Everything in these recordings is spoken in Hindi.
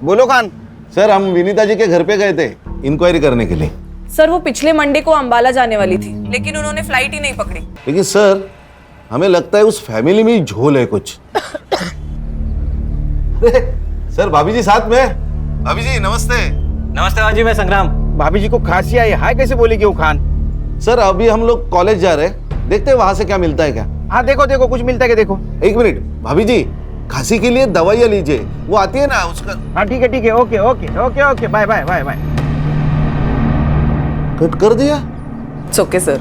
बोलो खान। सर हम विनीता जी के घर पे गए थे इंक्वायरी करने के लिए। सर वो पिछले मंडे को अंबाला जाने वाली थी, लेकिन उन्होंने फ्लाइट ही नहीं पकड़ी। लेकिन सर हमें लगता है उस फैमिली में ही झोल है कुछ। सर भाभी जी साथ में। भाभी जी नमस्ते। नमस्ते बाजी, मैं संग्राम। भाभी जी को खांसी आई, हाय कैसे बोलेगी वो खान? सर अभी हम लोग कॉलेज जा रहे हैं, देखते हैं वहां से क्या मिलता है क्या। हाँ देखो देखो कुछ मिलता है क्या देखो। एक मिनट भाभी जी, खांसी के लिए दवाइयाँ लीजिए, वो आती है ना उसका। हाँ ठीक है okay okay okay okay bye bye bye bye. Cut कर दिया। It's okay sir.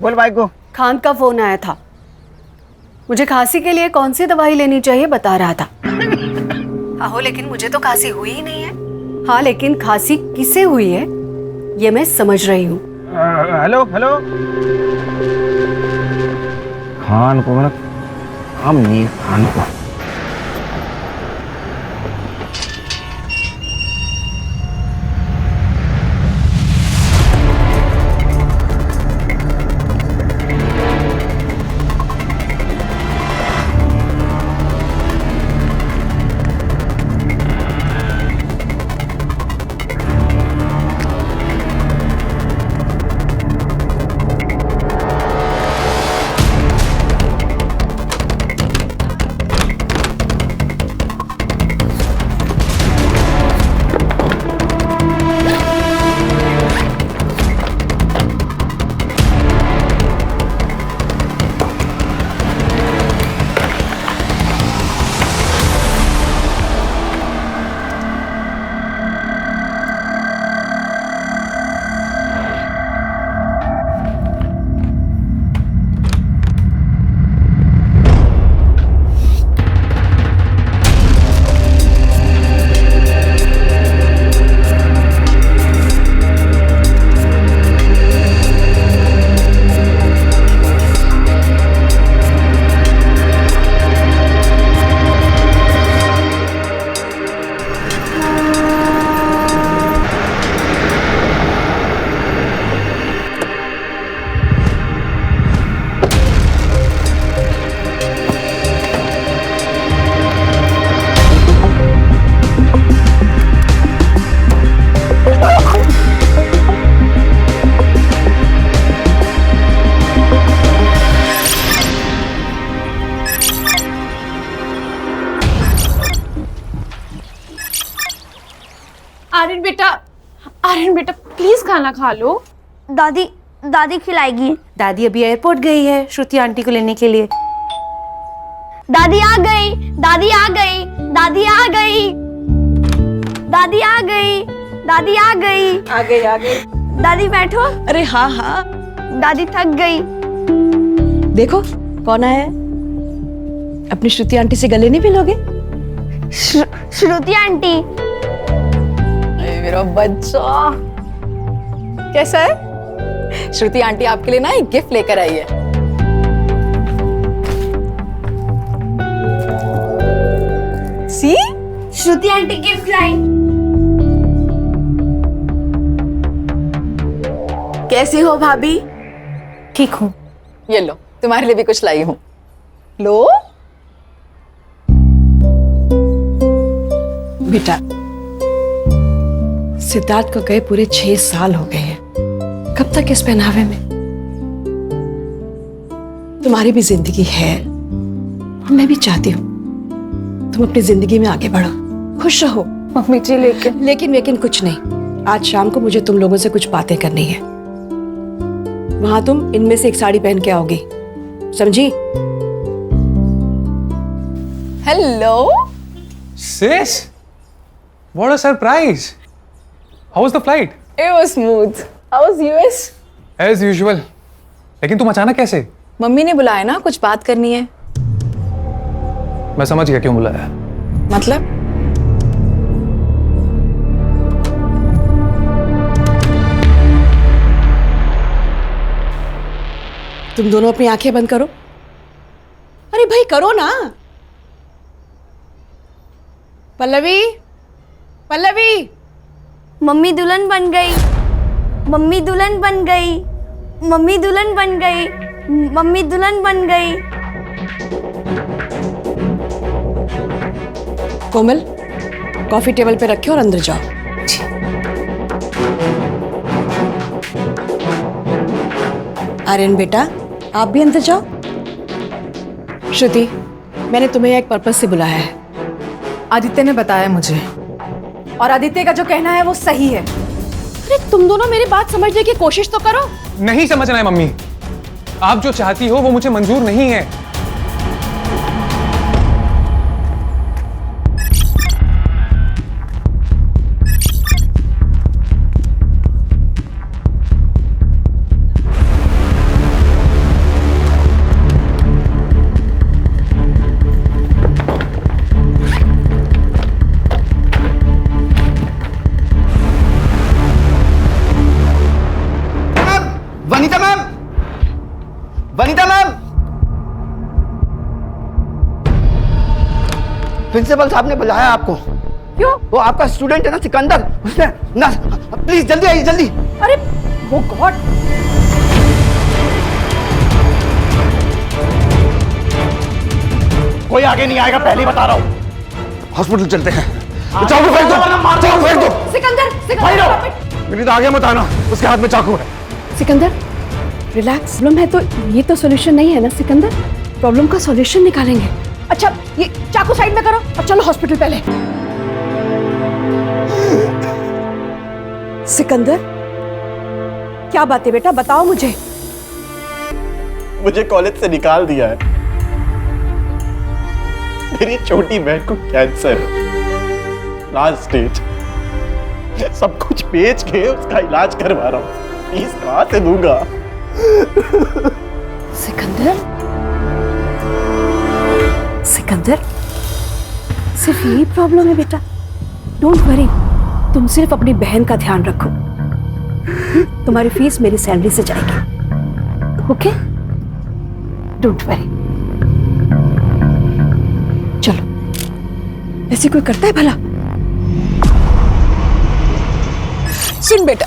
बोल भाई को। खान का फोन आया था, मुझे खांसी के लिए कौन सी दवाई लेनी चाहिए बता रहा था। आहो लेकिन मुझे तो खांसी हुई ही नहीं है। हाँ लेकिन खांसी किसे हुई है ये मैं समझ रही हूँ। Hello hello. खान को मतलब हम नहीं, खान को। आर्यन बेटा प्लीज खाना खा लो। दादी दादी खिलाएगी। दादी अभी एयरपोर्ट गई है श्रुति आंटी को लेने के लिए। दादी आ गई, दादी आ गई, दादी आ गई, दादी आ गई, दादी आ गई। आ गई। दादी बैठो। अरे हाँ हाँ। दादी थक गई। देखो कौन आया है। अपनी श्रुति आंटी से गले नहीं मिलोगे? श्रुति आंटी। मेरा बच्चा कैसा है? श्रुति आंटी आपके लिए ना एक गिफ्ट लेकर आई है। सी श्रुति आंटी गिफ्ट लाई। कैसी हो भाभी? ठीक हूँ। ये लो तुम्हारे लिए भी कुछ लाई हूँ। लो बेटा, सिद्धार्थ को गए पूरे 6 साल हो गए हैं। कब तक इस पहनावे में? तुम्हारी भी जिंदगी है, मैं भी चाहती हूँ तुम अपनी जिंदगी में आगे बढ़ो, खुश रहो। मम्मी जी लेकिन कुछ नहीं। आज शाम को मुझे तुम लोगों से कुछ बातें करनी है। वहां तुम इनमें से एक साड़ी पहन के आओगी, समझी? Hello Sis, what a surprise! How was the flight? It was smooth. How was US? As usual. लेकिन तुम अचानक कैसे? मम्मी ने बुलाया ना, कुछ बात करनी है। मैं समझ गया क्यों बुलाया। मतलब? तुम दोनों अपनी आंखें बंद करो। अरे भाई करो ना। पल्लवी, पल्लवी। मम्मी दुल्हन बन गई, मम्मी दुल्हन बन गई, मम्मी दुल्हन बन गई, मम्मी दुल्हन बन गई। कोमल, कॉफी टेबल पे रखे और अंदर जाओ। आर्यन बेटा, आप भी अंदर जाओ। श्रुति, मैंने तुम्हें एक पर्पस से बुलाया है। आदित्य ने बताया मुझे, और आदित्य का जो कहना है वो सही है। अरे तुम दोनों मेरी बात समझने की कोशिश तो करो। नहीं समझना है मम्मी, आप जो चाहती हो वो मुझे मंजूर नहीं है। Vanita ma'am, Vanita ma'am, principal साहब ने बुलाया आपको। क्यों? वो आपका स्टूडेंट है ना सिकंदर, उसने ना, प्लीज जल्दी आइए जल्दी। अरे वो गॉड, कोई आगे नहीं आएगा, पहले ही बता रहा हूँ। हॉस्पिटल चलते हैं। चाकू फेंक दो, चाकू फेंक दो। सिकंदर, मेरी तो आगे मत आना, उसके हाथ में चाकू है। सिकंदर, रिलैक्स। प्रॉब्लम है तो ये तो सॉल्यूशन नहीं है ना सिकंदर। प्रॉब्लम का सॉल्यूशन निकालेंगे। अच्छा, ये चाकू साइड में करो और चलो हॉस्पिटल पहले। सिकंदर, क्या बात है बेटा, बताओ मुझे। मुझे कॉलेज से निकाल दिया है। मेरी छोटी बहन को कैंसर, लास्ट स्टेज। सब कुछ बेच के उसका इलाज करवा रहा हूँ। फीस कहाँ से दूंगा? सिकंदर, सिकंदर, सिर्फ यही प्रॉब्लम है बेटा। डोंट वरी, तुम सिर्फ अपनी बहन का ध्यान रखो। तुम्हारी फीस मेरी सैलरी से जाएगी, ओके? Don't worry. चलो, ऐसे कोई करता है भला? सुन बेटा,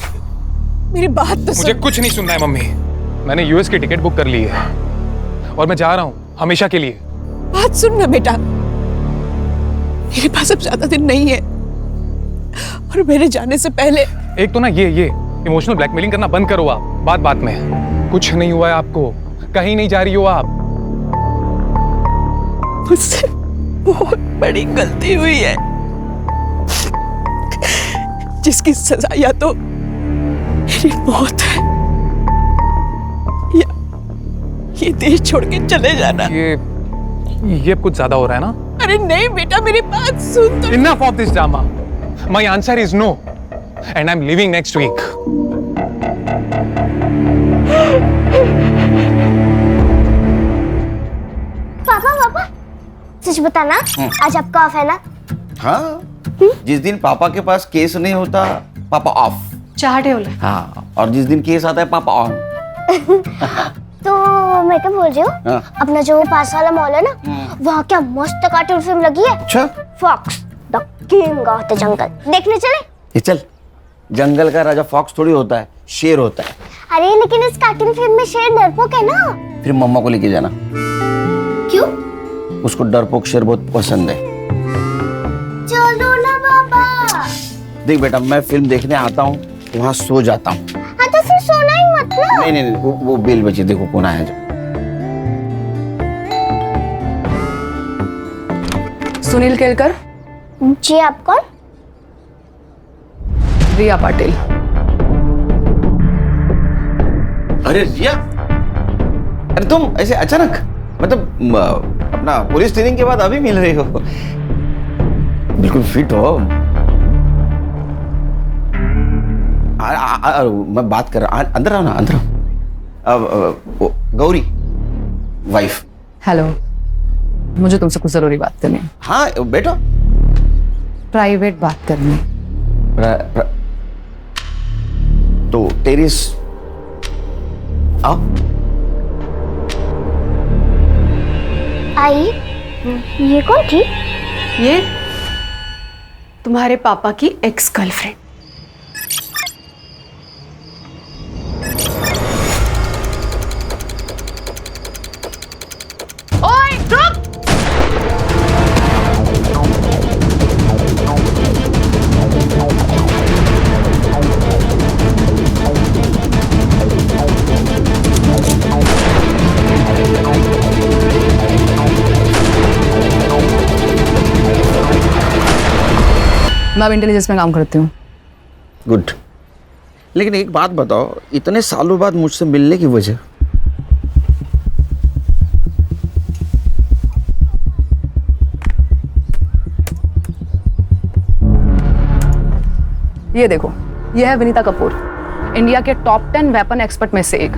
मेरी बात तो मुझे कुछ नहीं सुनना है मम्मी। मैंने यूएस की टिकट बुक कर ली है और मैं जा रहा हूँ हमेशा के लिए। बात सुन ना बेटा, मेरे पास अब ज्यादा दिन नहीं है और मेरे जाने से पहले। एक तो ना ये इमोशनल ब्लैकमेलिंग करना बंद करो आप। बात बात में कुछ नहीं हुआ है आपको, कहीं नहीं जा रही हो आप। मुझसे बहुत बड़ी गलती हुई है जिसकी सजा या तो मेरी मौत है या ये देश छोड़ के चले जाना। ये कुछ ज्यादा हो रहा है ना? अरे नहीं बेटा, मेरी बात सुन तो। Enough of this drama. My answer is no, and I'm leaving next week. पापा, सच बताना, आज आपका ऑफ है ना? हाँ, जिस दिन पापा के पास केस नहीं होता पापा ऑफ। चाहते हो? हाँ, और जिस दिन केस आता है पापा ऑन। तो मैं क्या बोल रही हूँ, हाँ। अपना जो पास वाला मॉल है ना, वहाँ क्या मस्त कार्टून फिल्म लगी है। अच्छा, fox the king of the jungle, देखने चले? ये चल। जंगल का राजा फॉक्स थोड़ी होता है, शेर होता है। अरे लेकिन इस कार्टून फिल्म में शेर डरपोक है ना। फिर मम्मा को लेके जाना, क्यों? उसको डरपोक शेर बहुत पसंद है। चलो ना पापा। देख बेटा, मैं फिल्म देखने आता हूँ, वहाँ सो जाता हूँ। हाँ तो फिर सोना ही मत ना। नहीं, वो बेल बची, देखो कौन आया जो। सुनील केलकर। जी, आप कौन? रिया पाटिल। अरे रिया, अरे तुम ऐसे अचानक, मतलब अपना पुलिस ट्रेनिंग के बाद अभी मिल रही हो? बिल्कुल फिट हो। मैं बात कर रहा, अंदर आओ ना, अंदर आओ। गौरी वाइफ। हेलो, मुझे तुमसे कुछ जरूरी बात करनी है। हाँ बेटा, प्राइवेट बात करनी। तो टेरिस आओ। आई, ये कौन थी? ये तुम्हारे पापा की एक्स गर्लफ्रेंड। मैं अब इंटेलिजेंस में काम करती हूँ। गुड। लेकिन एक बात बताओ, इतने सालों बाद मुझसे मिलने की वजह? ये देखो, ये है विनीता कपूर, इंडिया के टॉप 10 वेपन एक्सपर्ट में से एक।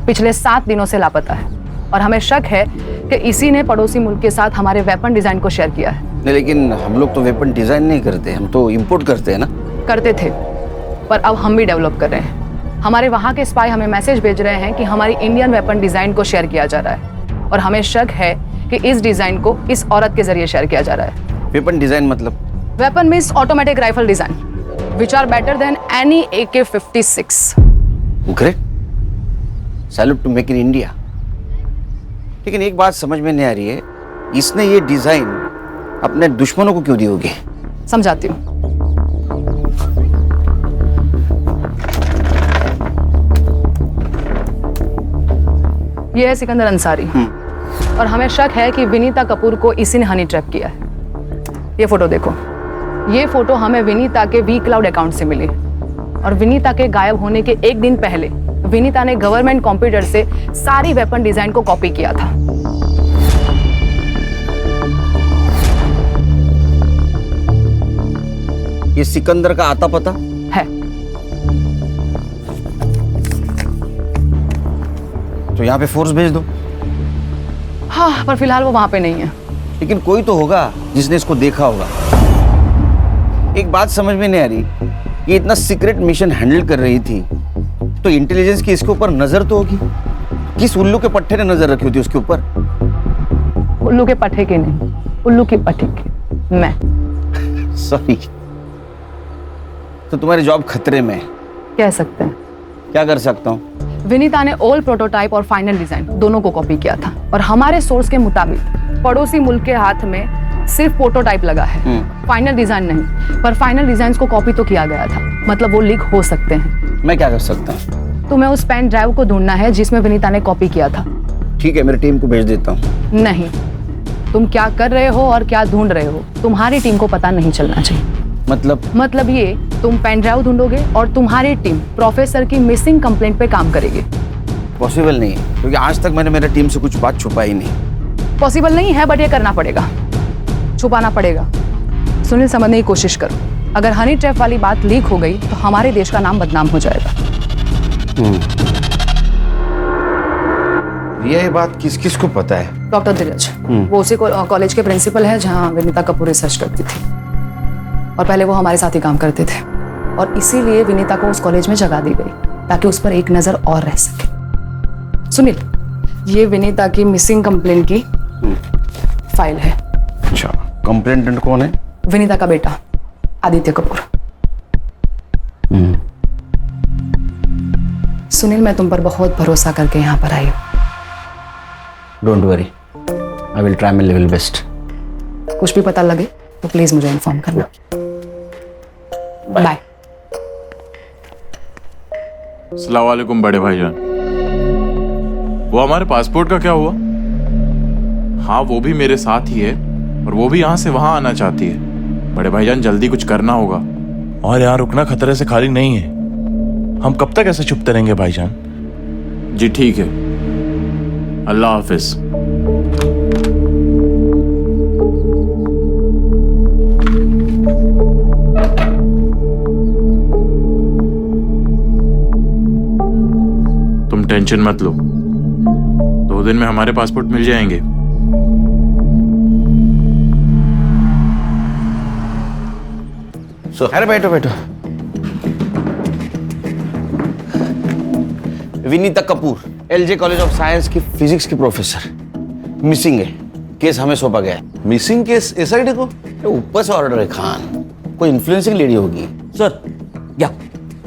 पिछले 7 दिनों से लापता है और हमें शक है कि इसी ने पड़ोसी मुल्क के साथ हमारे वेपन डिजाइन को शेयर किया है। नहीं, लेकिन हम लोग तो वेपन डिजाइन नहीं करते, हम तो इंपोर्ट करते हैं ना। करते थे, पर अब हम भी डेवलप कर रहे हैं। हमारे वहाँ के स्पाई हमें मैसेज भेज रहे हैं कि हमारी इंडियन वेपन डिजाइन को शेयर किया जा रहा है और हमें शक है कि इस डिजाइन को इस औरत के जरिए शेयर किया जा रहा है। वेपन डिजाइन मतलब? Weapon means automatic rifle design which are better than any AK-56. Great. Salute to make in India. लेकिन एक बात समझ में नहीं आ रही है, इसने ये डिजाइन अपने दुश्मनों को क्यों दी होगी? समझाती हूँ। ये है सिकंदर अंसारी और हमें शक है कि विनीता कपूर को इसी ने हनी ट्रैप किया है। ये फोटो देखो, ये फोटो हमें विनीता के वी क्लाउड अकाउंट से मिली और विनीता के गायब होने के एक दिन पहले विनीता ने गवर्नमेंट कंप्यूटर से सारी वेपन डिजाइन को कॉपी किया था। ये सिकंदर का आता पता है? तो यहाँ पे फोर्स भेज दो। हाँ, पर फिलहाल वो वहां पे नहीं है। लेकिन कोई तो होगा जिसने इसको देखा होगा। एक बात समझ में नहीं आ रही, ये इतना सीक्रेट मिशन हैंडल कर रही थी तो इंटेलिजेंस की इसके ऊपर नजर तो होगी। किस उल्लू के पट्टे ने नजर रखी होती उसके ऊपर? उल्लू के पट्टे के नहीं, उल्लू की पट्टी के। मैं सॉरी। तो तुम्हारी जॉब खतरे में है कह सकते हैं। क्या कर सकता हूँ? विनीता ने ओल्ड प्रोटोटाइप और फाइनल डिजाइन दोनों को कॉपी किया था और हमारे सोर्स के मुताबिक पड़ोसी मुल्क के हाथ में सिर्फ प्रोटोटाइप लगा है, फाइनल डिजाइन नहीं। पर फाइनल डिजाइन को कॉपी तो किया गया था, मतलब वो लीक हो सकते हैं। मैं क्या कर सकता हूँ? तुम्हें उस पेन ड्राइव को ढूंढना है जिसमें विनीता ने कॉपी किया था। ठीक है, मेरी टीम को भेज देता हूँ। नहीं, तुम क्या कर रहे हो और क्या ढूंढ रहे हो तुम्हारी टीम को पता नहीं चलना चाहिए। मतलब ये, तुम पेन ड्राइव ढूंढोगे और तुम्हारी टीम प्रोफेसर की मिसिंग कंप्लेंट पे काम करेगी। पॉसिबल नहीं है, क्योंकि आज तक मैंने मेरी टीम से कुछ बात छुपाई नहीं। पॉसिबल नहीं है, बट ये करना पड़ेगा, छुपाना पड़ेगा। सुनील, समझने की कोशिश करो। अगर हनी ट्रैप वाली बात लीक हो गई तो हमारे देश का नाम बदनाम हो जाएगा। ये बात किस किस को पता है? डॉक्टर धीरज, वो उसी कॉलेज के प्रिंसिपल है जहाँ विनीता कपूर रिसर्च करती थी और पहले वो हमारे साथ ही काम करते थे और इसीलिए विनीता को उस कॉलेज में जगह दी गई ताकि उस पर एक नजर और रह सके। सुनील, ये विनीता की मिसिंग कंप्लेंट की फाइल है। अच्छा, कंप्लेंटेंट कौन है? विनीता का बेटा आदित्य कपूर। सुनील, मैं तुम पर बहुत भरोसा करके यहाँ पर आई हूँ। Don't worry, I will try my level best. कुछ भी पता लगे तो प्लीज मुझे इन्फॉर्म करना। बाय। अस्सलाम वालेकुम बड़े भाईजान। वो हमारे पासपोर्ट का क्या हुआ? हाँ, वो भी मेरे साथ ही है और वो भी यहाँ से वहाँ आना चाहती है। बड़े भाईजान, जल्दी कुछ करना होगा। और यहाँ रुकना खतरे से खाली नहीं है। हम कब तक ऐसे चुपते रहेंगे भाईजान? जी ठीक है, अल्लाह हाफिज। तुम टेंशन मत लो, 2 दिन में हमारे पासपोर्ट मिल जाएंगे। अरे बैठो बैठो। Vinita Kapoor, LJ college of science की फिजिक्स की प्रोफेसर, मिसिंग है। केस हमें सौंपा गया है। मिसिंग केस एसआईडी को? ऊपर से ऑर्डर है खान, कोई इन्फ्लुएंसिंग लेडी होगी। सर क्या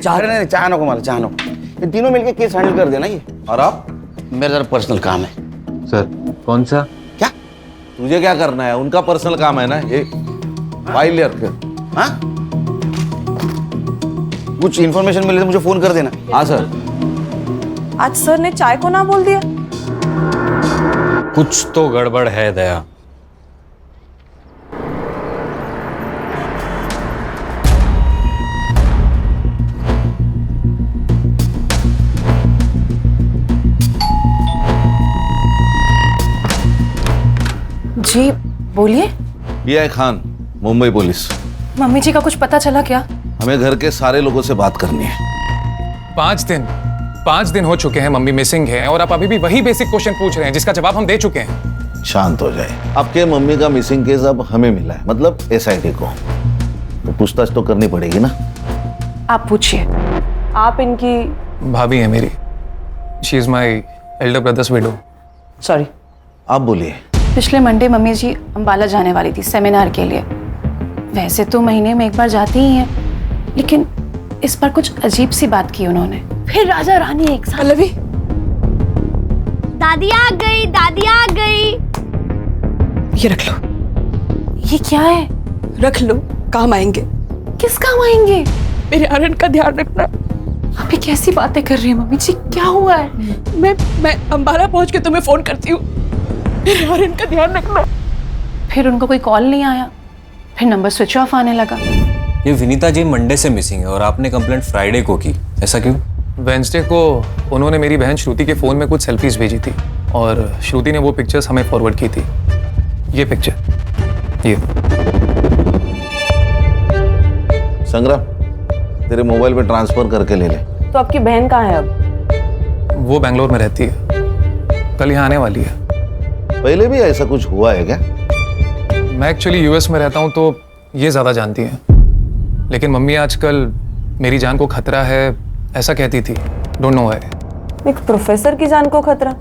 चाह नहीं, चाह नको मारा, चाह नको। ये तीनों मिलके केस हैंडल कर देना। ये और आप? मेरा जरा पर्सनल काम है। सर कौन सा? क्या तुझे क्या करना है? उनका पर्सनल काम है ना ये। फाइल ले रखे। हाँ, कुछ इन्फॉर्मेशन मिले तो मुझे फोन कर देना। हाँ सर। आज सर ने चाय को ना बोल दिया। कुछ तो गड़बड़ है दया। जी बोलिए। ये है खान, मुंबई पुलिस। मम्मी जी का कुछ पता चला क्या? हमें घर के सारे लोगों से बात करनी है। 5 दिन हो चुके हैं मम्मी मिसिंग है और आप अभी भी वही बेसिक क्वेश्चन पूछ रहे हैं जिसका जवाब हम दे चुके हैं। शांत हो जाए। आपके मम्मी का मिसिंग केस अब हमें मिला है, मतलब SIT को, तो पूछताछ तो करनी पड़ेगी ना। आप पूछिए। आप इनकी भाभी है मेरी। She is my elder brothers window. Sorry. आप बोलिए। पिछले मंडे मम्मी जी अंबाला जाने वाली थी सेमिनार के लिए। वैसे तो महीने में एक बार जाती ही हैं, लेकिन इस बार कुछ अजीब सी बात की उन्होंने। फिर राजा रानी एक साथ। पल्लवी, दादी आ गई, दादी आ गई। ये रख लो। ये क्या है? रख लो, काम आएंगे। किस काम आएंगे? मेरे आर्यन का ध्यान रखना। आप ये कैसी बातें कर रही हैं मम्मी जी? क्या हुआ है? मैं अंबाला पहुंच के तुम्हें फोन करती हूँ। मेरे आर्यन का ध्यान रखना। फिर उनको कोई कॉल नहीं आया, फिर नंबर स्विच ऑफ आने लगा। ये विनीता जी मंडे से मिसिंग है और आपने कंप्लेंट फ्राइडे को की, ऐसा क्यों? वेंसडे को उन्होंने मेरी बहन श्रुति के फोन में कुछ सेल्फीज भेजी थी और श्रुति ने वो पिक्चर्स हमें फॉरवर्ड की थी। ये पिक्चर, ये। संग्राम, तेरे मोबाइल पे ट्रांसफर करके ले ले। तो आपकी बहन कहाँ है अब? वो बेंगलोर में रहती है, कल यहाँ आने वाली है। पहले भी ऐसा कुछ हुआ है क्या? मैं एक्चुअली US में रहता हूँ तो ये ज़्यादा जानती हैं, लेकिन मम्मी आजकल मेरी जान को खतरा है ऐसा कहती थी। Don't know why. एक प्रोफेसर की जान को खतरा?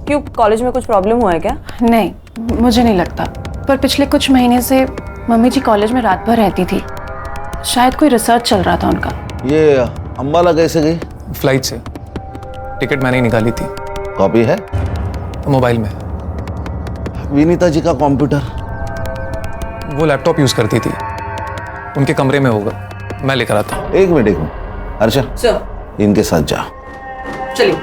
क्यों, कॉलेज में कुछ प्रॉब्लम हुआ है क्या? नहीं, मुझे नहीं लगता। पर पिछले कुछ महीने से मम्मी जी कॉलेज में रात भर रहती थी। शायद कोई रिसर्च चल रहा था उनका। ये अंबाला कैसे गई? फ्लाइट से। टिकट मैंने ही निकाली थी। कॉपी है मोबाइल में। विनीता जी का कंप्यूटर? वो लैपटॉप यूज करती थी, उनके कमरे में होगा, मैं लेकर आता हूँ। एक मिनट। अर्षा, इनके साथ जाओ। चलिए।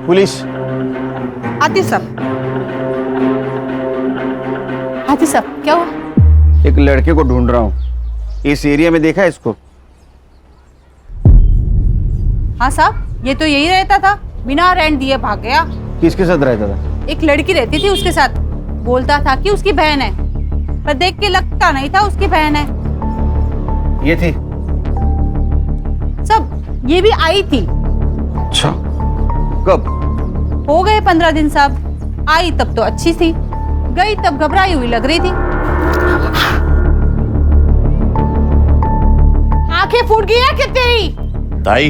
पुलिस। आती सब क्या हुआ? एक लड़के को ढूंढ रहा हूँ, इस एरिया में देखा है इसको? हाँ साहब, ये तो यही रहता था, बिना रेंट दिए भाग गया। किसके साथ रहता था? एक लड़की रहती थी उसके साथ, बोलता था कि उसकी बहन है, पर देख के लगता नहीं था उसकी बहन है। ये थी? सब ये भी आई थी। अच्छा, कब? हो गए 15 दिन साहब। आई तब तो अच्छी थी, गई तब घबराई हुई लग रही थी। आंखें फूट गई है क्या तेरी? ताई,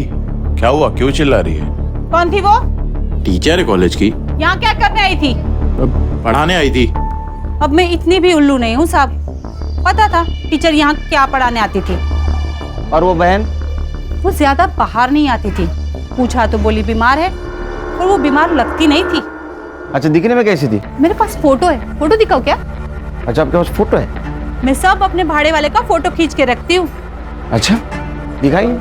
क्या हुआ? क्यों चिल्ला रही है? कौन थी वो? टीचर है कॉलेज की। यहाँ क्या करने आई थी? पढ़ाने आई थी। अब मैं इतनी भी उल्लू नहीं हूँ साहब, पता था टीचर यहाँ क्या पढ़ाने आती थी। और वो बहन? वो ज्यादा बाहर नहीं आती थी, पूछा तो बोली बीमार है, और वो बीमार लगती नहीं थी। अच्छा, दिखने में कैसी थी? मेरे पास फोटो है, फोटो दिखाओ क्या? अच्छा, आपके पास फोटो है? मैं सब अपने भाड़े वाले का फोटो खींच के रखती हूँ। अच्छा, दिखाइए।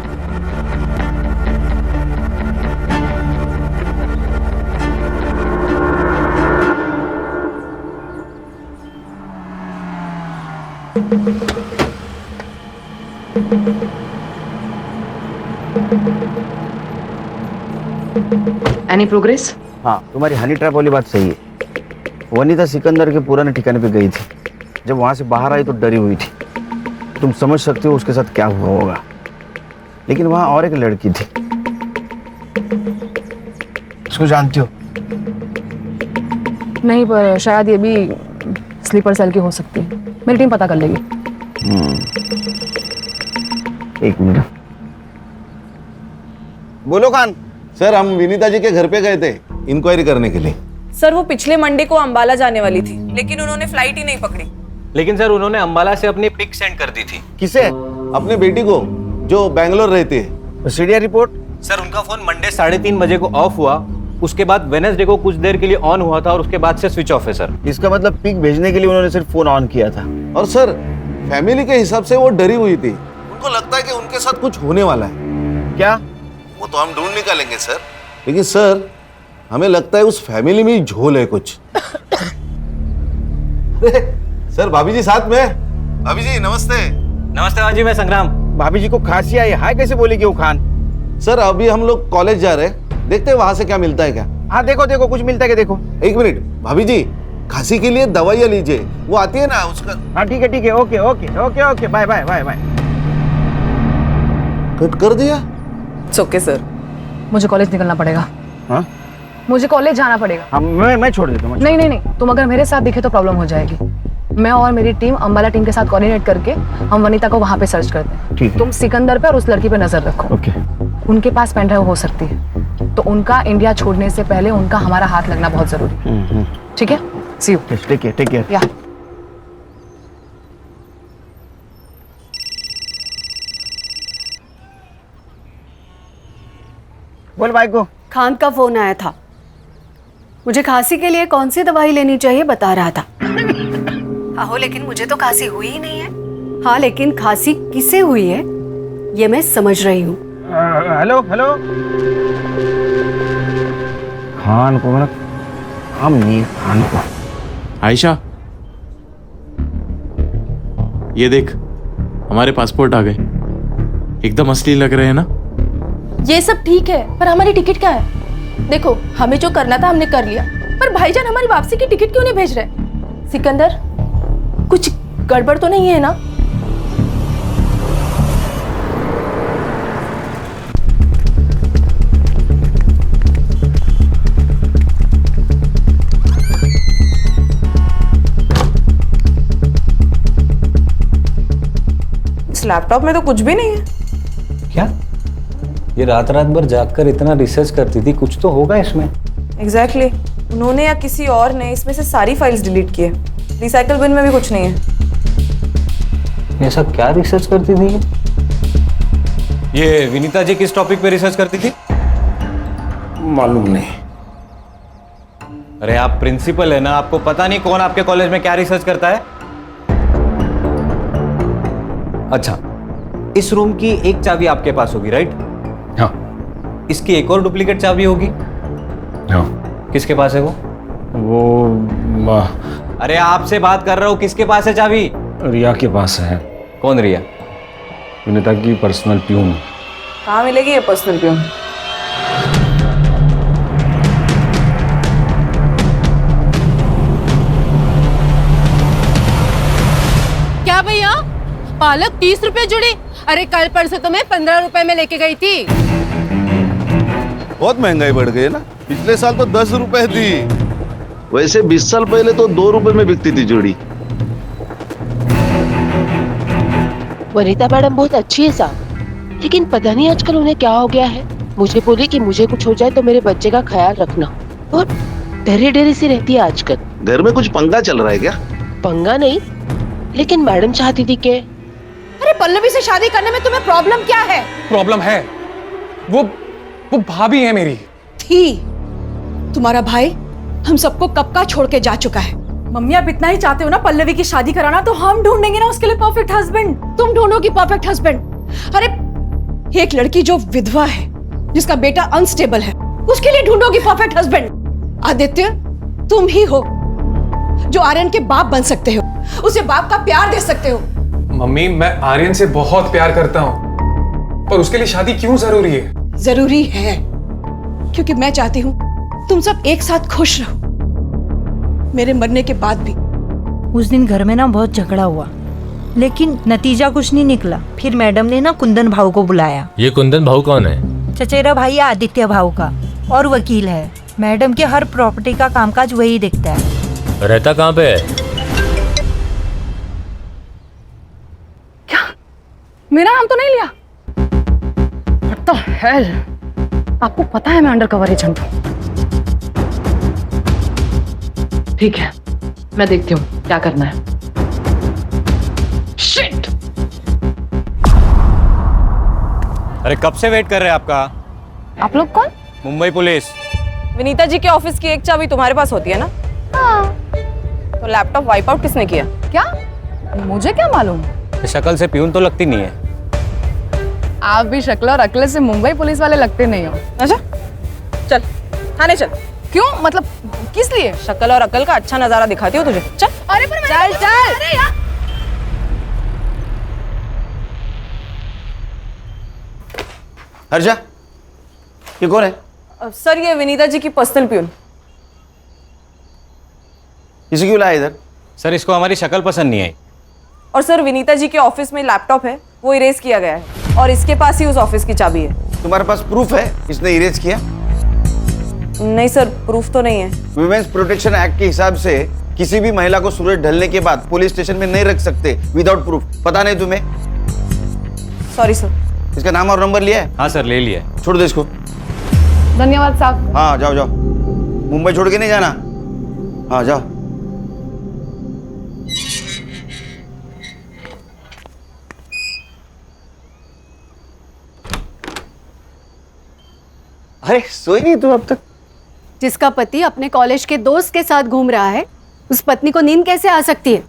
Any progress? हाँ, तुम्हारी हनी ट्रैप वाली बात सही है। वनीता सिकंदर के पुराने ठिकाने पे गई थी, जब वहां से बाहर आई तो डरी हुई थी। तुम समझ सकते हो उसके साथ क्या हुआ होगा। लेकिन वहां और एक लड़की थी, उसको जानती हो? नहीं, पर शायद ये भी स्लीपर सेल की हो सकती है। मेरी टीम पता कर लेगी। एक मिनट। बोलो खान। सर, हम विनीता जी के घर पे गए थे इंक्वायरी करने के लिए। सर, वो पिछले मंडे को अंबाला जाने वाली थी, लेकिन उन्होंने फ्लाइट ही नहीं पकड़ी। लेकिन सर, उन्होंने अंबाला से अपनी पिक सेंड कर दी थी। किसे? अपने बेटी को, जो बैंगलोर रहती है। CDR report? सर उनका फोन मंडे 3:30 बजे को ऑफ हुआ, उसके बाद वेडनेसडे को कुछ देर के लिए ऑन हुआ था और उसके बाद से स्विच ऑफ है सर। इसका मतलब पिक भेजने के लिए उन्होंने सिर्फ फोन ऑन किया था। और सर फैमिली के हिसाब से वो डरी हुई थी, उनको लगता है कि उनके साथ कुछ होने वाला है। क्या? वो तो हम ढूंढ निकालेंगे सर, लेकिन सर हमें लगता है उस फैमिली में ही झोल है कुछ। सर भाभी जी साथ में। भाभी जी नमस्ते। नमस्ते भाजी, मैं संग्राम। भाभी जी को खांसी आई, हाय कैसे बोलेगी वो खान? सर अभी हम लोग कॉलेज जा रहे हैं, देखते हैं वहां से क्या मिलता है क्या। हाँ देखो देखो कुछ मिलता है क्या देखो। एक मिनट भाभी जी, खांसी के लिए दवाइयाँ लीजिए, वो आती है ना उसका। हाँ ठीक है okay okay okay okay bye bye bye bye. Cut कर दिया। इट्स ओके सर, मुझे कॉलेज निकलना पड़ेगा। हाँ मुझे कॉलेज जाना पड़ेगा। हाँ मैं छोड़ देता हूँ। नहीं, तुम अगर मेरे साथ दिखे तो प्रॉब्लम हो जाएगी। मैं और मेरी टीम अंबाला टीम के साथ कोऑर्डिनेट करके हम वनीता को वहां पे सर्च करते हैं। ठीक है। तुम सिकंदर पे और उस लड़की पे नजर रखो। ओके। उनके पास पेन ड्राइव हो सकती है, तो उनका इंडिया छोड़ने से पहले उनका हमारा हाथ लगना बहुत जरूरी है। ठीक है, सी यू। Take care. या बोल भाई को। खान का फोन आया था, मुझे खांसी के लिए कौन सी दवाई लेनी चाहिए बता रहा था। आहो लेकिन मुझे तो खांसी हुई ही नहीं है। हाँ लेकिन खांसी किसे हुई है ये मैं समझ रही हूँ। हेलो खान को, मतलब हम नहीं खान को। आयशा ये देख, हमारे पासपोर्ट आ गए, एकदम असली लग रहे हैं ना। ये सब ठीक है, पर हमारी टिकट क्या है? देखो हमें जो करना था हमने कर लिया, पर भाईजान हमारी वापसी की टिकट क्यों नहीं भेज रहे? सिकंदर कुछ गड़बड़ तो नहीं है ना? इस लैपटॉप में तो कुछ भी नहीं है। क्या? ये रात भर जागकर इतना रिसर्च करती थी, कुछ तो होगा इसमें। एग्जैक्टली उन्होंने या किसी और ने इसमें से सारी फाइल्स डिलीट किए। रिसाइकल बिन में भी कुछ नहीं है। ये सब क्या रिसर्च करती थी? ये विनीता जी किस टॉपिक पे रिसर्च करती थी? मालूम नहीं। अरे आप प्रिंसिपल है ना, आपको पता नहीं कौन आपके कॉलेज में क्या रिसर्च करता है? अच्छा, इस रूम की एक चाबी आपके पास होगी, राइट? हाँ। इसकी एक और डुप्लीकेट चाबी होगी? हाँ। किसके पास है वो? अरे आपसे बात कर रहा हूँ, किसके पास है चाबी? रिया के पास है। कौन रिया? विनीता की पर्सनल प्यून। कहाँ मिलेगी ये पर्सनल प्यून? क्या भैया, पालक 30 रुपए जुड़ी? अरे कल परसों तो मैं 15 रुपए में लेके गई थी। बहुत महंगाई बढ़ गई है ना, पिछले साल तो 10 रुपए थी। वैसे 20 साल पहले तो 2 रुपए में बिकती थी जोड़ी। वनीता मैडम बहुत अच्छी है साहब, लेकिन पता नहीं आजकल उन्हें क्या हो गया है। मुझे बोली कि मुझे कुछ हो जाए तो मेरे बच्चे का ख्याल रखना, और डरी डरी सी रहती है आजकल। घर में कुछ पंगा चल रहा है क्या? पंगा नहीं, लेकिन मैडम चाहती थी कि अरे पल्लवी से शादी करने में तुम्हें प्रॉब्लम क्या है? प्रॉब्लम है, वो भाभी है मेरी। थी। तुम्हारा भाई हम सबको कब का छोड़ के जा चुका है। मम्मी आप इतना ही चाहते हो ना पल्लवी की शादी कराना, तो हम ढूंढेंगे ना उसके लिए परफेक्ट हस्बैंड। तुम ढूंढोगी परफेक्ट हस्बैंड? अरे एक लड़की जो विधवा है, जिसका बेटा अनस्टेबल है, उसके लिए ढूंढोगी परफेक्ट हस्बैंड? आदित्य तुम ही हो जो आर्यन के बाप बन सकते हो, उसे बाप का प्यार दे सकते हो। मम्मी मैं आर्यन से बहुत प्यार करता हूँ, पर उसके लिए शादी क्यों जरूरी है? जरूरी है क्योंकि मैं चाहती हूँ तुम सब एक साथ खुश रहो, मेरे मरने के बाद भी। उस दिन घर में ना बहुत झगड़ा हुआ, लेकिन नतीजा कुछ नहीं निकला। फिर मैडम ने ना कुंदन भाऊ को बुलाया। ये कुंदन भाऊ कौन है? चचेरा भाई है आदित्य भाऊ का, और वकील है। मैडम के हर प्रॉपर्टी का कामकाज वही देखता है। रहता कहाँ पे है? क्या? मेरा नाम तो नहीं लिया? What the hell? आपको पता है मैं अंडर कवर एजेंट हूँ। ठीक है, मैं देखती हूँ क्या करना है। Shit! अरे कब से वेट कर रहे हैं आपका? आप लोग कौन? मुंबई पुलिस। विनीता जी के ऑफिस की एक चाबी तुम्हारे पास होती है ना? हाँ। तो लैपटॉप वाइप आउट किसने किया? क्या? मुझे क्या मालूम? शक्ल से प्यून तो लगती नहीं है। आप भी शक्ल और अक्ल से मुंबई पुलिस वाले लगते नहीं हो। अच्छा, चल थाने चल। क्यों? मतलब किस लिए? शक्ल और अकल का अच्छा नजारा दिखाती हो तुझे। चल। अरे पर चल चल। अरे यार। हर्षा, ये कौन है? सर ये विनीता जी की पर्सनल प्यून। इसे क्यों लाया इधर? सर इसको हमारी शक्ल पसंद नहीं आई। और सर विनीता जी के ऑफिस में लैपटॉप है, वो इरेज किया गया है और इसके पास ही उस ऑफिस की चाबी है। तुम्हारे पास प्रूफ है इसने इरेज किया? नहीं सर, प्रूफ तो नहीं है। वुमेन्स प्रोटेक्शन एक्ट के हिसाब से किसी भी महिला को सूरज ढलने के बाद पुलिस स्टेशन में नहीं रख सकते विदाउट प्रूफ। पता नहीं तुम्हें? Sorry sir. इसका नाम और नंबर लिया है? हाँ सर, ले लिया है। छोड़ दो इसको। धन्यवाद साहब। हाँ जाओ जाओ, मुंबई छोड़ के नहीं जाना। हाँ जाओ। अरे सोई नहीं तू अब तक? जिसका पति अपने कॉलेज के दोस्त के साथ घूम रहा है, उस पत्नी को नींद कैसे आ सकती है?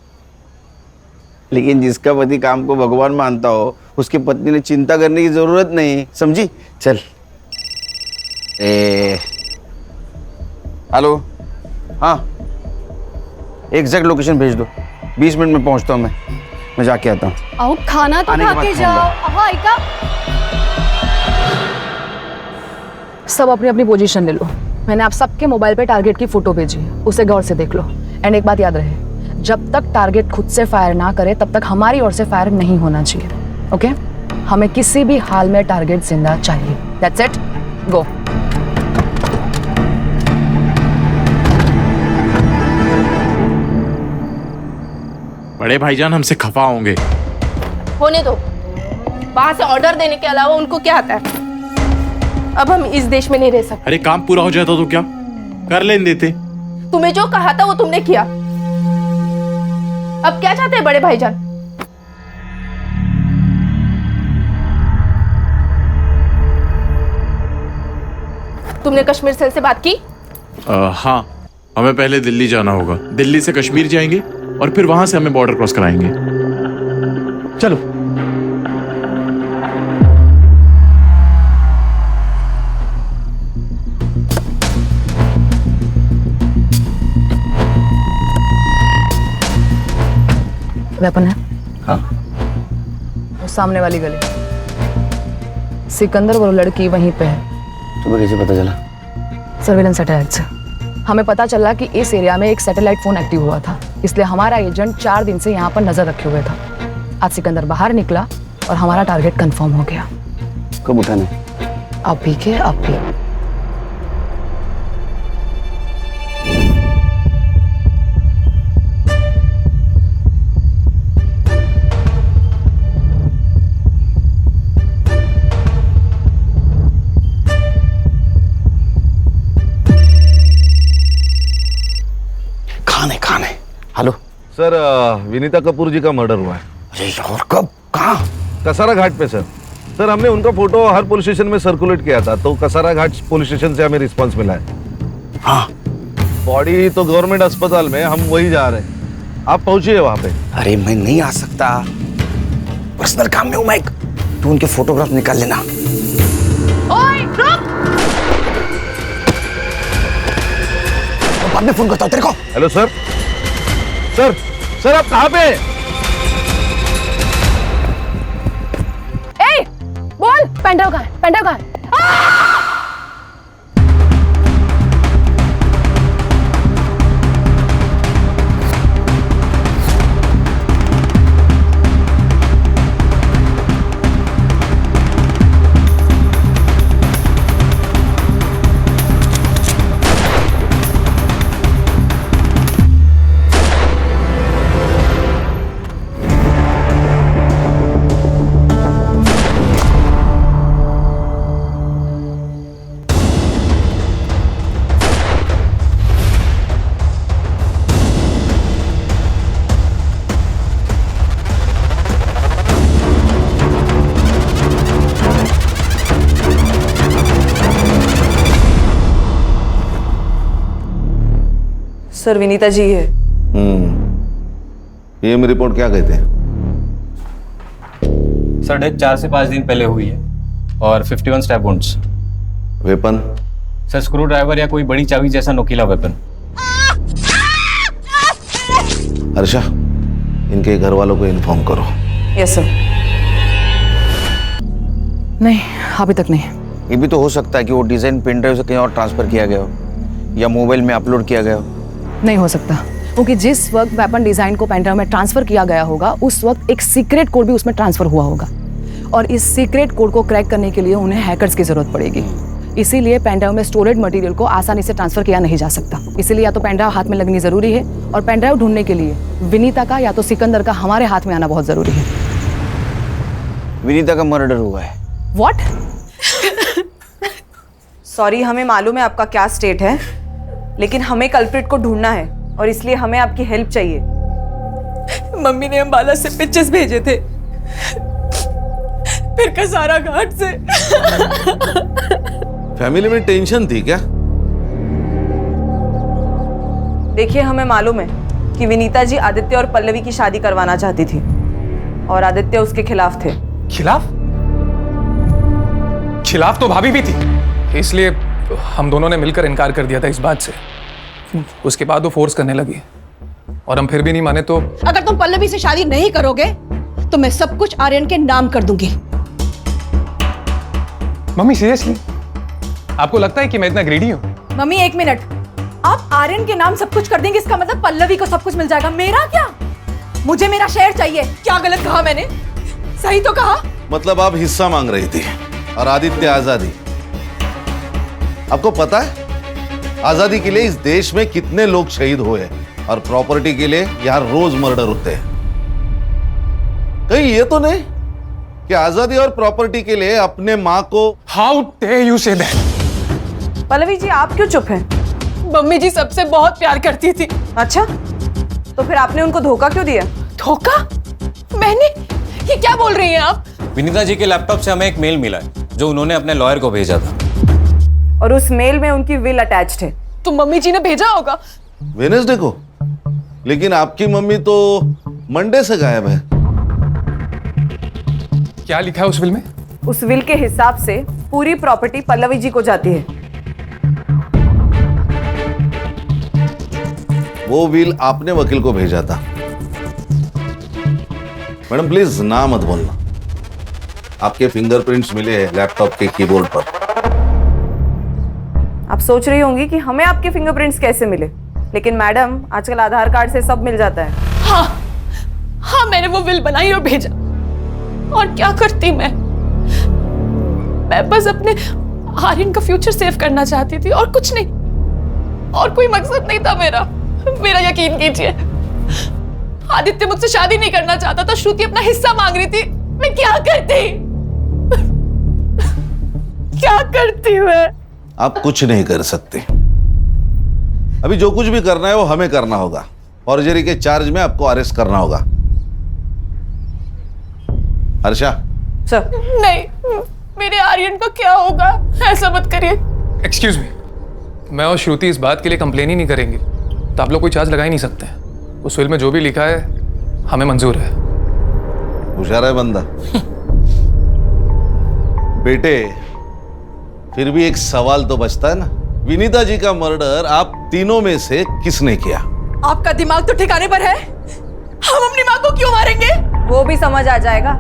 लेकिन जिसका पति काम को भगवान मानता हो, उसकी पत्नी ने चिंता करने की जरूरत नहीं, समझी? चल। हेलो, हाँ एग्जैक्ट लोकेशन भेज दो। 20 मिनट में पहुंचता हूँ मैं जाके आता हूँ। आओ खाना तो आने के खा बाद के खाऊंगा। जाओ। हाँ इका। सब अपनी अपनी पोजीशन ले लो। मैंने आप सबके मोबाइल पे टारगेट की फोटो भेजी है, उसे गौर से देख लो। एंड एक बात याद रहे, जब तक टारगेट खुद से फायर ना करे तब तक हमारी ओर से फायर नहीं होना चाहिए। ओके? हमें किसी भी हाल में टारगेट जिंदा चाहिए। दैट्स इट, गो। बड़े भाईजान हमसे खफा होंगे। होने दो, वहां से ऑर्डर देने के अलावा उनको क्या आता है? अब हम इस देश में नहीं रह सकते। अरे काम पूरा हो जाता तो क्या कर लेने देते। तुम्हें जो कहा था वो तुमने किया। अब क्या चाहते हैं बड़े भाईजान? तुमने कश्मीर सेल से बात की? हाँ, हमें पहले दिल्ली जाना होगा। दिल्ली से कश्मीर जाएंगे और फिर वहां से हमें बॉर्डर क्रॉस कराएंगे। चलो। वेपन है? हाँ। वो सामने वाली गली। सिकंदर वो लड़की वहीं पे है। तुम्हें कैसे पता चला? सर्वेलेंस सैटेलाइट से हमें पता चला कि इस एरिया में एक सैटेलाइट फोन एक्टिव हुआ था, इसलिए हमारा एजेंट 4 दिन से यहाँ पर नजर रखे हुए था। आज सिकंदर बाहर निकला और हमारा टारगेट कंफर्म हो गया। कब उठाने? अभी के अभी। खाने। हेलो सर, विनीता कपूर जी का मर्डर हुआ है। अरे यार, कब? कहाँ? कसारा घाट पे सर। सर हमने उनका फोटो हर पुलिस स्टेशन में सर्कुलेट किया था, तो कसारा घाट पुलिस स्टेशन से हमें रिस्पांस मिला है। हाँ। बॉडी तो गवर्नमेंट अस्पताल में, हम वही जा रहे हैं। आप पहुंचिए वहां पे। अरे मैं नहीं आ सकता, पर्सनल काम में हूँ मैं। तू उनके फोटोग्राफ निकाल लेना। ओए रुक! बाद में फोन करता हूँ तेरे को। Hello sir. सर आप कहाँ पे? ए, बोल पेंड्राइव कहाँ है? पेंड्राइव कहाँ है? सर विनीता जी है। पीएम रिपोर्ट क्या कहते हैं? सर डेथ 4 से 5 दिन पहले हुई है और 51 stab wounds. Weapon? Sir screw driver या कोई बड़ी चाबी जैसा नोकीला वेपन। हर्षा, इनके घर वालों को इन्फॉर्म करो। Yes sir. नहीं, अभी तक नहीं। ये भी तो हो सकता है कि वो डिजाइन पेन ड्राइव से कहीं और ट्रांसफर किया गया हो या मोबाइल में अपलोड किया गया हो। नहीं हो सकता, क्योंकि जिस वक्त वेपन डिजाइन को पेन ड्राइव में ट्रांसफर किया गया होगा उस वक्त एक सीक्रेट कोड भी उसमें ट्रांसफर हुआ होगा और इस सीक्रेट कोड को क्रैक करने के लिए उन्हें हैकर्स की जरूरत पड़ेगी। इसीलिए पेन ड्राइव में स्टोरेड मटेरियल को आसानी से ट्रांसफर किया नहीं जा सकता। इसीलिए या तो पेन ड्राइव हाथ में लगनी जरूरी है और पेन ड्राइव ढूंढने के लिए विनीता का या तो सिकंदर का हमारे हाथ में आना बहुत जरूरी है। विनीता का मर्डर हुआ है। व्हाट? सॉरी, हमें मालूम है आपका क्या स्टेट है, लेकिन हमें कल्प्रिट को ढूंढना है और इसलिए हमें आपकी हेल्प चाहिए। मम्मी ने अंबाला से पिक्चर्स भेजे थे, फिर कसारा घाट से। फैमिली में टेंशन थी क्या? देखिए, हमें मालूम है कि विनीता जी आदित्य और पल्लवी की शादी करवाना चाहती थी और आदित्य उसके खिलाफ थे। खिलाफ? खिलाफ तो भाभी भी थी, इसलिए हम दोनों ने मिलकर इनकार कर दिया था इस बात से। उसके बाद वो फोर्स करने लगी और हम फिर भी नहीं माने तो। अगर तुम पल्लवी से शादी नहीं करोगे तो मैं सब कुछ आर्यन के नाम कर दूंगी। मम्मी सीरियसली आपको लगता है कि मैं इतना ग्रीडी हूँ? मम्मी एक मिनट, आप आर्यन के नाम सब कुछ कर देंगे, इसका मतलब पल्लवी को सब कुछ मिल जाएगा। मेरा क्या? मुझे मेरा शेयर चाहिए। क्या गलत कहा मैंने? सही तो कहा। मतलब आप हिस्सा मांग रही थी और आदित्य आजादी। आपको पता है आजादी के लिए इस देश में कितने लोग शहीद हुए और प्रॉपर्टी के लिए यहां रोज मर्डर होते हैं। कहीं ये तो नहीं कि आजादी और प्रॉपर्टी के लिए अपने मां को। How dare you say that? Pallavi ji, आप क्यों चुप हैं? मम्मी जी सबसे बहुत प्यार करती थी। अच्छा, तो फिर आपने उनको धोखा क्यों दिया? धोखा? मैंने? ये क्या बोल रही हैं आप? विनीता जी के लैपटॉप से हमें एक मेल मिला है जो उन्होंने अपने लॉयर को भेजा था और उस मेल में उनकी विल अटैच्ड है। तो मम्मी जी ने भेजा होगा। वेडनेसडे को? लेकिन आपकी मम्मी तो मंडे से गायब है। क्या लिखा है उस विल में? उस विल के हिसाब से पूरी प्रॉपर्टी पल्लवी जी को जाती है। वो विल आपने वकील को भेजा था। मैडम प्लीज ना मत बोलना। आपके फिंगरप्रिंट्स मिले हैं लैपटॉप के कीबोर्ड पर। आप सोच रही होंगी कि हमें आपके फिंगरप्रिंट्स कैसे मिले, लेकिन मैडम आजकल आधार कार्ड से सब मिल जाता है। हाँ, मैंने वो विल बनाई और भेजा। और क्या करती मैं बस अपने आर्यन का फ्यूचर सेव करना चाहती थी और कुछ नहीं, और कोई मकसद नहीं था मेरा। मेरा यकीन कीजिए, आदित्य मुझसे शादी नहीं करना चाहता था, श्रुति अपना हिस्सा मांग रही थी। मैं क्या करती? क्या करती मैं? आप कुछ नहीं कर सकते। अभी जो कुछ भी करना है वो हमें करना होगा। फॉर्जरी के चार्ज में आपको अरेस्ट करना होगा। हर्षा। सर। नहीं, मेरे आर्यन का क्या होगा? ऐसा मत करिए। एक्सक्यूज मी, मैं और श्रुति इस बात के लिए कंप्लेन ही नहीं करेंगे तो आप लोग कोई चार्ज लगा ही नहीं सकते। उस विल में जो भी लिखा है हमें मंजूर है। होशियार है बंदा। बेटे, फिर भी एक सवाल तो बचता है ना, विनीता जी का मर्डर आप तीनों में से किसने किया? आपका दिमाग तो ठिकाने पर है? हम अपनी माँ को क्यों मारेंगे? वो भी समझ आ जाएगा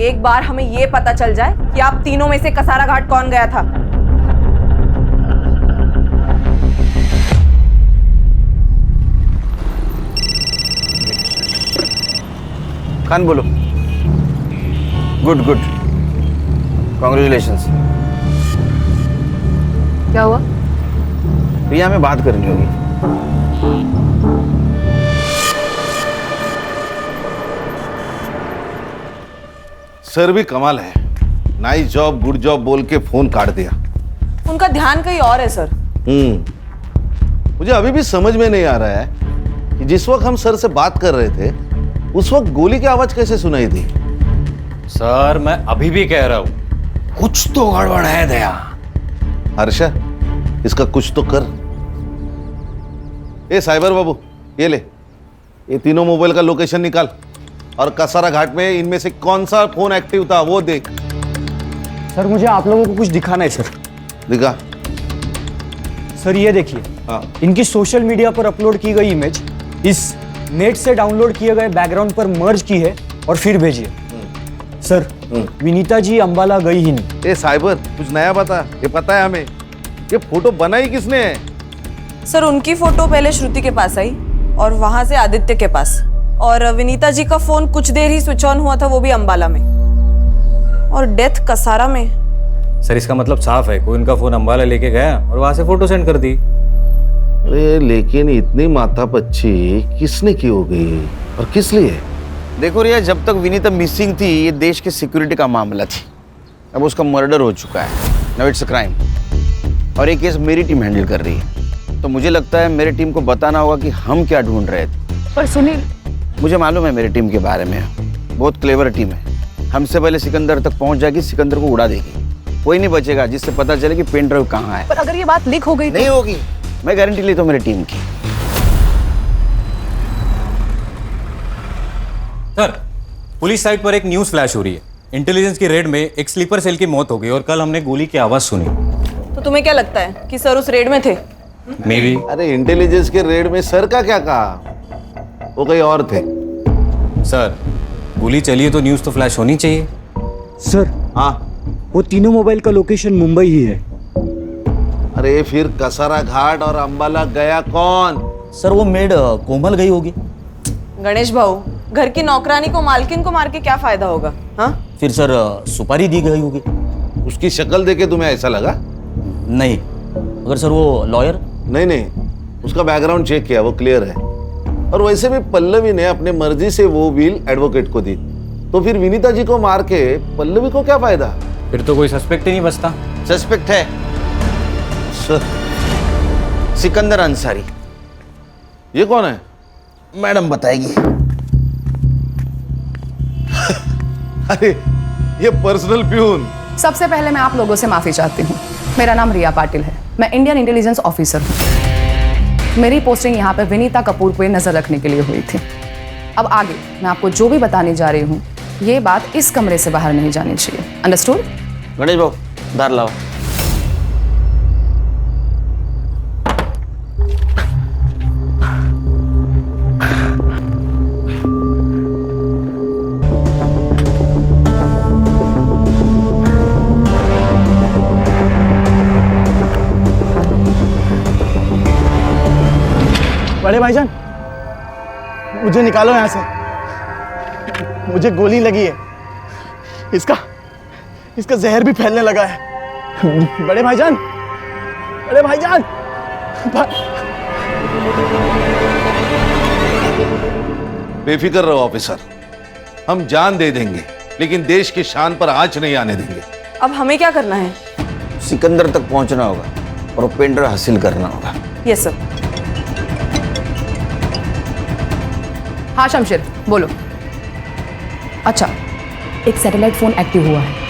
एक बार हमें ये पता चल जाए कि आप तीनों में से कसारा घाट कौन गया था। खान बोलो। Good good, congratulations. क्या हुआ? प्रिया में बात करनी होगी। सर भी कमाल है, नाइस जॉब गुड जॉब बोल के फोन काट दिया। उनका ध्यान कहीं और है सर। मुझे अभी भी समझ में नहीं आ रहा है कि जिस वक्त हम सर से बात कर रहे थे उस वक्त गोली की आवाज कैसे सुनाई थी। सर मैं अभी भी कह रहा हूं कुछ तो गड़बड़ है दया। हर्षा, इसका कुछ तो कर। ए साइबर बाबू, ये ले, ये तीनों मोबाइल का लोकेशन निकाल और कसारा घाट में इनमें से कौन सा फोन एक्टिव था वो देख। सर मुझे आप लोगों को कुछ दिखाना है सर। दिखा। सर ये देखिए, इनकी सोशल मीडिया पर अपलोड की गई इमेज इस नेट से डाउनलोड किए गए बैकग्राउंड पर मर्ज की है और फिर भेजी है। सर विनीता जी अंबाला गई ही नहीं। ए साइबर, कुछ नया बता, ये पता है हमें, ये फोटो बनाई किसने है? सर उनकी फोटो पहले श्रुति के पास आई और वहां से आदित्य के पास, और विनीता जी का फोन कुछ देर ही स्विच ऑन हुआ था, वो भी अंबाला में, और डेथ कसारा में। सर इसका मतलब साफ है, कोई उनका फोन अंबाला लेके गया और वहां से फोटो सेंड कर दी। अरे लेकिन इतनी माथापच्ची किसने की होगी और किस लिए? देखो रिया, जब तक विनीता मिसिंग थी ये देश के सिक्योरिटी का मामला थी। अब उसका मर्डर हो चुका है, नाउ इट्स अ क्राइम, और ये केस मेरी टीम हैंडल कर रही है। तो मुझे लगता है मेरी टीम को बताना होगा कि हम क्या ढूंढ रहे थे। पर सुनील, मुझे मालूम है मेरी टीम के बारे में, बहुत क्लेवर टीम है। हमसे पहले सिकंदर तक पहुंच जाएगी, सिकंदर को उड़ा देगी, कोई नहीं बचेगा जिससे पता चले कि पेन ड्राइव कहाँ है। पर अगर ये बात लीक हो गई नहीं होगी, मैं गारंटी लेता हूँ मेरी टीम की। सर पुलिस साइट पर एक न्यूज़ फ्लैश हो रही है, इंटेलिजेंस की रेड में एक स्लीपर सेल की मौत हो गई और कल हमने गोली की आवाज सुनी। तो तुम्हें क्या लगता है कि सर उस रेड में थे? May be. अरे इंटेलिजेंस के रेड में सर का क्या कहा, वो कहीं और थे। सर गोली चली है तो न्यूज़ तो फ्लैश होनी चाहिए। सर हाँ, वो तीनों मोबाइल का लोकेशन मुंबई ही है। अरे फिर कसारा घाट और अंबाला गया कौन? सर वो मेड कोमल गई होगी। गणेश भाऊ, घर की नौकरानी को मालकिन को मार के क्या फायदा होगा? हाँ फिर सर सुपारी दी गई होगी। उसकी शक्ल देखे तुम्हें ऐसा लगा? नहीं। अगर सर वो लॉयर? नहीं, उसका बैकग्राउंड चेक किया, वो क्लियर है। और वैसे भी पल्लवी ने अपने मर्जी से वो व्हील एडवोकेट को दी, तो फिर विनीता जी को मार के पल्लवी को क्या फायदा? फिर तो कोई सस्पेक्ट ही नहीं बचता। सस्पेक्ट है सर, सिकंदर अंसारी। ये कौन है? मैडम बताएगी। अरे ये पर्सनल प्यून। सबसे पहले मैं आप लोगों से माफी चाहती हूँ। मेरा नाम रिया पाटिल है, मैं इंडियन इंटेलिजेंस ऑफिसर हूँ। मेरी पोस्टिंग यहाँ पे विनीता कपूर को नजर रखने के लिए हुई थी। अब आगे मैं आपको जो भी बताने जा रही हूँ, ये बात इस कमरे से बाहर नहीं जानी चाहिए। अंडरस्टूड? गणेश बाबू दार लाओ। बड़े भाईजान, मुझे निकालो यहाँ से, मुझे गोली लगी है, इसका जहर भी फैलने लगा है। बड़े भाईजान, बड़े भाईजान। बेफिक्र रहो ऑफिसर, हम जान दे देंगे लेकिन देश की शान पर आंच नहीं आने देंगे। अब हमें क्या करना है? सिकंदर तक पहुंचना होगा और वो पेन ड्राइव हासिल करना होगा। Yes sir. हाँ शमशेर बोलो। अच्छा, एक सैटेलाइट फोन एक्टिव हुआ है।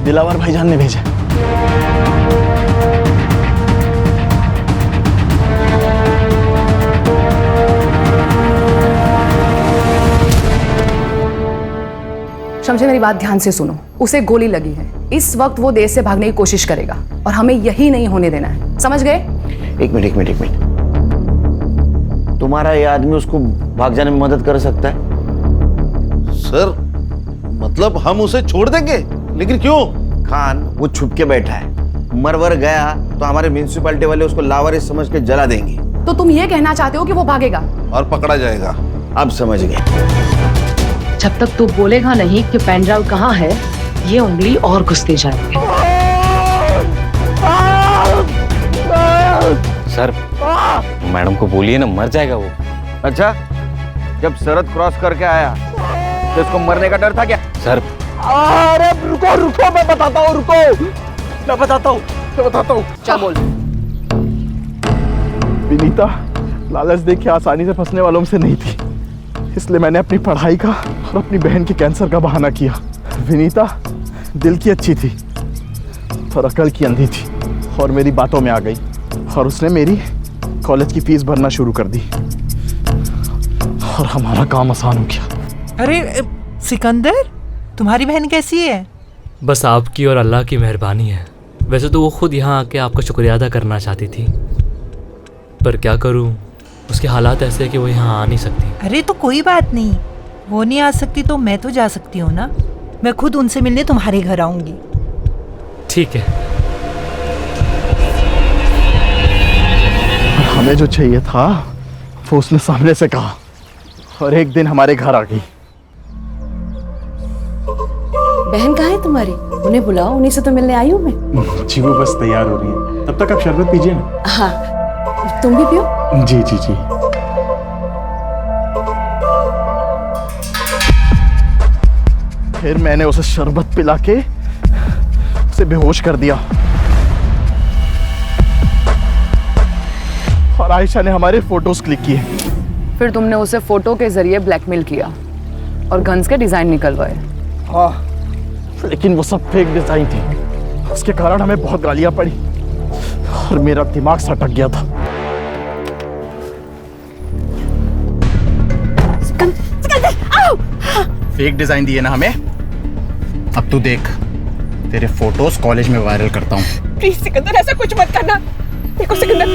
दिलावर भाईजान ने भेजा। शमशेर मेरी बात ध्यान से सुनो, उसे गोली लगी है। इस वक्त वो देश से भागने की कोशिश करेगा और हमें यही नहीं होने देना है, समझ गए? एक मिनट, तुम्हारा ये आदमी उसको भाग जाने में मदद कर सकता है? सर मतलब हम उसे छोड़ देंगे? लेकिन क्यों? खान वो छुप के बैठा है, मरवर गया तो हमारे म्यूनिसिपैलिटी वाले उसको लावारिस समझ के जला देंगे। तो तुम ये कहना चाहते हो कि वो भागेगा और पकड़ा जाएगा? अब समझ गए। जब तक तू बोलेगा नहीं कि पेन ड्राइव कहाँ है, ये उंगली और घुसते जाएंगे। सर मैडम को बोलिए ना, मर जाएगा वो। अच्छा, जब सरहद क्रॉस करके आया तो इसको मरने का डर था क्या? सर अरे रुको रुको, मैं बताता हूँ, रुको, मैं बताता हूँ। क्या बोल? विनीता लालच देख के आसानी से फंसने वालों में से नहीं थी, इसलिए मैंने अपनी पढ़ाई का और अपनी बहन के कैंसर का बहाना किया। विनीता दिल की अच्छी थी पर अकल की अंधी थी और मेरी बातों में आ गई और उसने मेरी कॉलेज की फीस भरना शुरू कर दी और हमारा काम आसान हो गया। अरे सिकंदर, तुम्हारी बहन कैसी है? बस आपकी और अल्लाह की मेहरबानी है। वैसे तो वो खुद यहाँ आके आपका शुक्रिया अदा करना चाहती थी, पर क्या करूँ, उसके हालात ऐसे हैं कि वो यहाँ आ नहीं सकती। अरे तो कोई बात नहीं, वो नहीं आ सकती तो मैं तो जा सकती हूँ ना। मैं खुद उनसे मिलने तुम्हारे घर आऊंगी। ठीक है। हमें जो चाहिए था वो उसने सामने से कहा और एक दिन हमारे घर आ गई। बहन कहाँ है तुम्हारी? उन्हें बुलाओ, उन्हीं से तो मिलने आई हूँ मैं। जी वो बस तैयार हो रही है, तब तक आप शरबत पीजिए ना। हाँ, तुम भी पियो। जी जी जी। फिर मैंने उसे शरबत पिला के उसे बेहोश कर दिया और आयशा ने हमारे फोटोज क्लिक किए। फिर तुमने उसे फोटो के जरिए ब्लैकमेल किया और गन्स के डिजाइन निकलवाए। हाँ, लेकिन वो सब फेक डिजाइन थी, उसके कारण हमें बहुत गालियां पड़ी और मेरा दिमाग सटक गया था। फेक डिजाइन दिए ना हमें, अब तू देख, तेरे फोटोज कॉलेज में वायरल करता हूँ। प्लीज सिकंदर, ऐसा कुछ मत करना। देखो सिकंदर,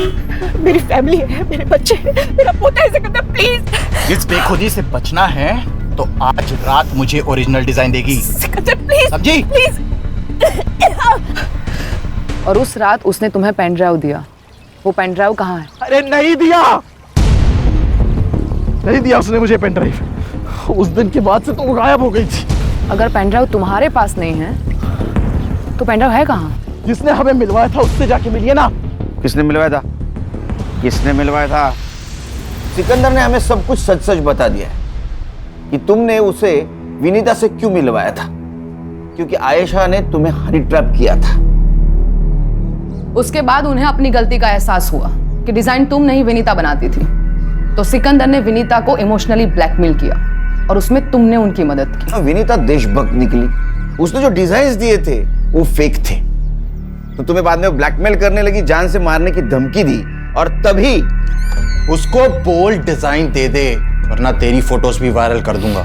मेरी फैमिली है, मेरे बच्चे हैं, मेरा पोता है सिकंदर, प्लीज। इस बेखुदी से बचना है तो आज रात मुझे ओरिजिनल डिजाइन देगी। सिकंदर प्लीज, समझी? प्लीज। और उस रात उसने तुम्हें पेन ड्राइव दिया, वो पेन ड्राइव कहाँ है? अरे नहीं दिया उसने मुझे पेन ड्राइव। उस दिन के बाद से तो वो गायब हो गई थी। अगर पेन ड्राइव तुम्हारे पास नहीं है तो पेन ड्राइव है कहाँ? जिसने हमें मिलवाया था उससे जाके मिलिए ना। किसने मिलवाया था? किसने मिलवाया था? सिकंदर ने हमें सब कुछ सच सच बता दिया है कि तुमने उसे विनीता से क्यों मिलवाया था, क्योंकि आयशा ने तुम्हें हनी ट्रैप किया था। उसके बाद उन्हें अपनी गलती का एहसास हुआ कि डिजाइन तुम नहीं विनीता बनाती थी, तो सिकंदर ने विनीता को इमोशनली ब्लैकमेल किया और उसमें तुमने उनकी मदद की। विनीता देशभक्त निकली, उसने जो डिजाइन्स दिए थे वो फेक थे, तो तुम्हें बाद में ब्लैकमेल करने लगी, जान से मारने की धमकी दी और तभी उसको बोल्ड डिजाइन दे दे, वरना तेरी फोटोज भी वायरल कर दूंगा।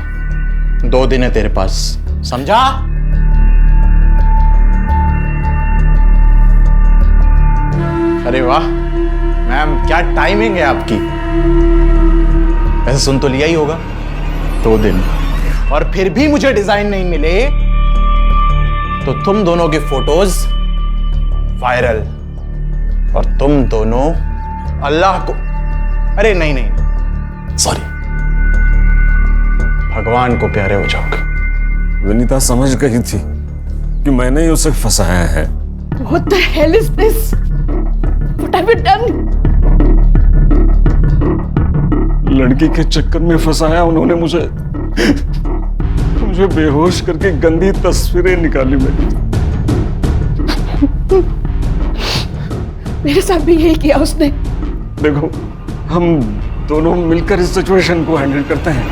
2 दिन है तेरे पास, समझा? अरे वाह मैम, क्या टाइमिंग है आपकी। वैसे सुन तो लिया ही होगा, 2 दिन, और फिर भी मुझे डिजाइन नहीं मिले तो तुम दोनों के फोटोज वायरल और तुम दोनों अल्लाह को, अरे नहीं सॉरी, भगवान को प्यारे हो जाओगे। विनीता समझ गई थी कि मैंने ही उसे फंसाया है। What the hell is this? What have you done? लड़की के चक्कर में फंसाया उन्होंने मुझे बेहोश करके गंदी तस्वीरें निकाली मेरी। मेरे साथ भी यही किया उसने। देखो, हम दोनों मिलकर इस सिचुएशन को हैंडल करते हैं।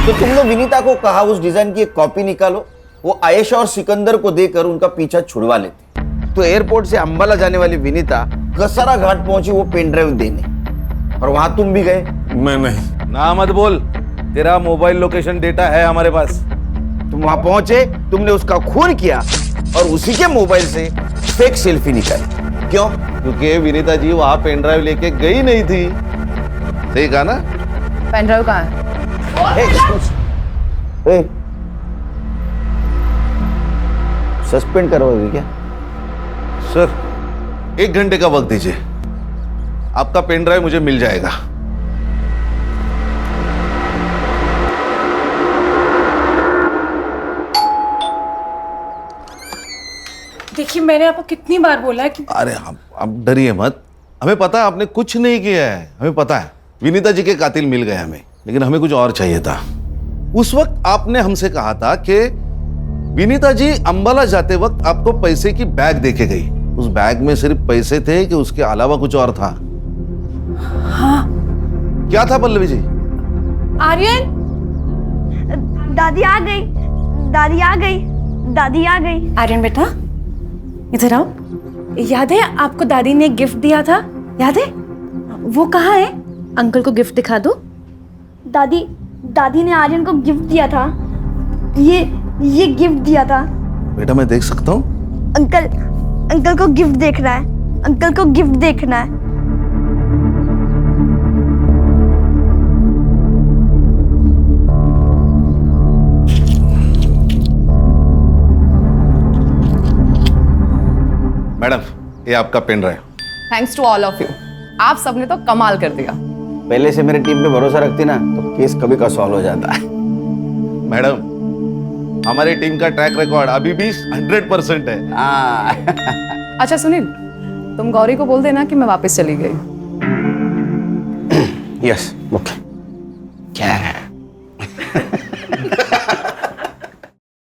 तो तुमने विनीता को कहा उस डिजाइन की एक कॉपी निकालो, वो आयशा और सिकंदर को देकर उनका पीछा छुड़वा लेते। तो एयरपोर्ट से अंबाला जाने वाली विनीता कसरा घाट पहुंची वो पेन ड्राइव देने, और वहां तुम भी गए। मैं नहीं। ना मत बोल, तेरा मोबाइल लोकेशन डेटा है हमारे पास। तुम वहां पहुंचे, तुमने उसका खून किया और उसी के मोबाइल से फेक सेल्फी निकाली। क्यों? क्योंकि विनीता जी वहां पेन ड्राइव लेके गई नहीं थी। सही कहा ना? पेन ड्राइव कहाँ है? सस्पेंड करवाओगे क्या? सर 1 घंटे का वक्त दीजिए, आपका पेन ड्राइव मुझे मिल जाएगा। देखिए, मैंने आपको कितनी बार बोला है कि अरे आप डरिए मत, हमें पता है आपने कुछ नहीं किया है, हमें पता है। विनीता जी के कातिल मिल गए हमें, लेकिन हमें कुछ और चाहिए था। उस वक्त आपने हमसे कहा था कि विनीता जी अंबाला जाते वक्त आपको पैसे की बैग देके गई। उस बैग में सिर्फ पैसे थे कि उसके अलावा कुछ और था? हाँ। क्या था पल्लवी जी? आर्यन, दादी आ गई, दादी आ गई, दादी आ गई। आर्यन बेटा इधर आओ। याद है आपको दादी ने गिफ्ट दिया था? याद है? वो कहाँ है? अंकल को गिफ्ट दिखा दो। दादी ने आर्यन को गिफ्ट दिया था। ये गिफ्ट दिया था। बेटा मैं देख सकता हूँ? अंकल को गिफ्ट देखना है, अंकल को गिफ्ट देखना है। मैडम ये आपका pen drive. Thanks to all of you. आप सबने तो कमाल कर दिया। पहले से मेरी टीम पे भरोसा रखती ना तो केस कभी का सॉल्व हो जाता है। मैडम हमारी टीम का ट्रैक रिकॉर्ड अभी भी 100% है। अच्छा सुनील, तुम गौरी को बोल देना कि मैं वापस चली गई। Yes okay. क्या है?